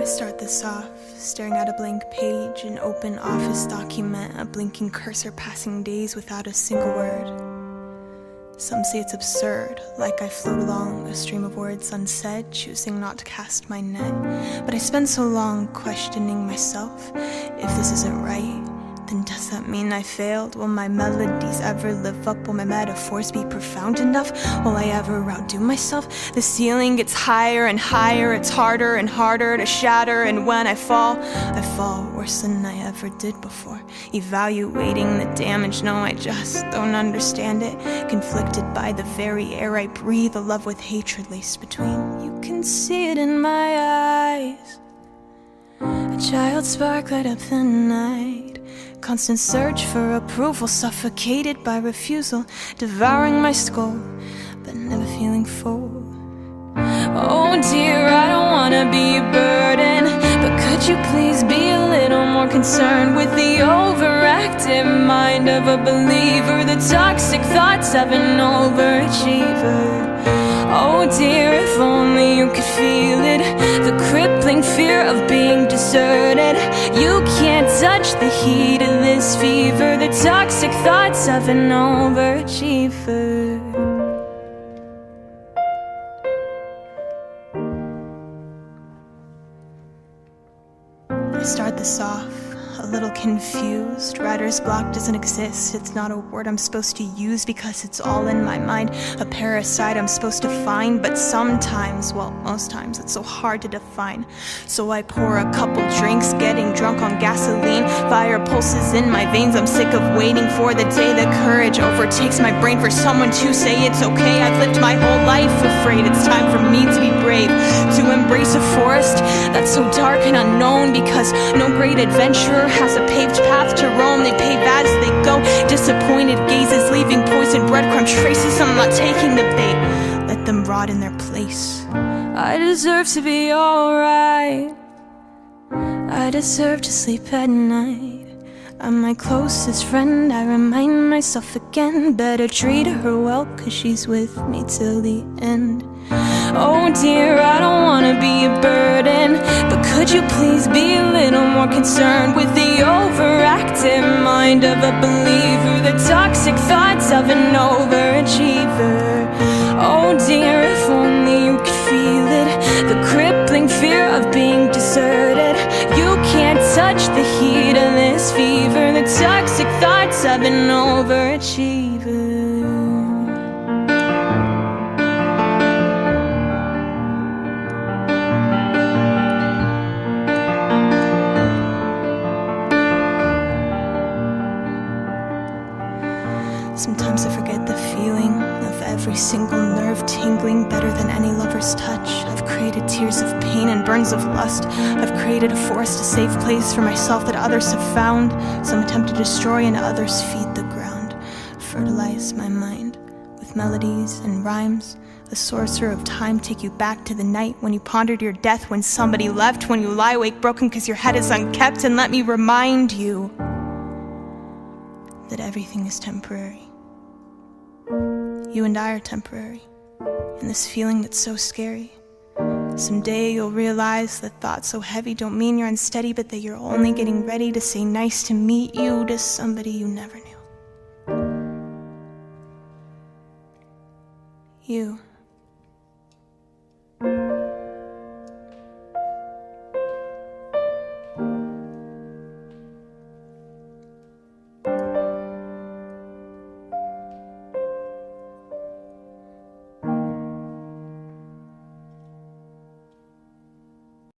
Start this off, staring at a blank page, an open office document, a blinking cursor passing days without a single word. Some say it's absurd, like I float along a stream of words unsaid, choosing not to cast my net. But I spend so long questioning myself. If this isn't right, then does that mean I failed? Will my melodies ever live up? Will my metaphors be profound enough? Will I ever outdo myself? The ceiling gets higher and higher, it's harder and harder to shatter, and when I fall worse than I ever did before. Evaluating the damage, no, I just don't understand it. Conflicted by the very air I breathe, a love with hatred laced between. You can see it in my eyes. A child spark light up the night. Constant search for approval, suffocated by refusal, devouring my skull, but never feeling full. Oh dear, I don't wanna be a burden, but could you please be a little more concerned with the overactive mind of a believer, the toxic thoughts of an overachiever. Oh dear, if only you could feel it, the crippling fear of being deserted. You can't touch the heat of this fever, the toxic thoughts of an overachiever. I start this off a little confused. Writer's block doesn't exist. It's not a word I'm supposed to use because it's all in my mind. A parasite I'm supposed to find, but sometimes, well, most times, it's so hard to define. So I pour a couple drinks, getting drunk on gasoline. Fire pulses in my veins. I'm sick of waiting for the day the courage overtakes my brain for someone to say it's okay. I've lived my whole life afraid. It's time for me to be brave, to embrace a forest that's so dark and unknown, because no great adventurer has a paved path to roam. They pave as they go, disappointed gazes, leaving poisoned breadcrumb traces. I'm not taking the bait, let them rot in their place. I deserve to be alright. I deserve to sleep at night. I'm my closest friend, I remind myself again. Better treat her well, cause she's with me till the end. Oh dear, I don't wanna be a burden, but could you please be a little more concerned with the overactive mind of a believer, the toxic thoughts of an overachiever. Oh dear, if only you could feel it, the crippling fear of being deserted. You can't touch the heat of this fever, the toxic thoughts of an overachiever. Sometimes I forget the feeling of every single nerve tingling better than any lover's touch. I've created tears of pain and burns of lust. I've created a forest, a safe place for myself that others have found. Some attempt to destroy and others feed the ground. Fertilize my mind with melodies and rhymes. A sorcerer of time, take you back to the night when you pondered your death, when somebody left, when you lie awake broken cause your head is unkept. And let me remind you that everything is temporary. You and I are temporary, and this feeling that's so scary. Someday you'll realize that thoughts so heavy don't mean you're unsteady, but that you're only getting ready to say nice to meet you to somebody you never knew. You.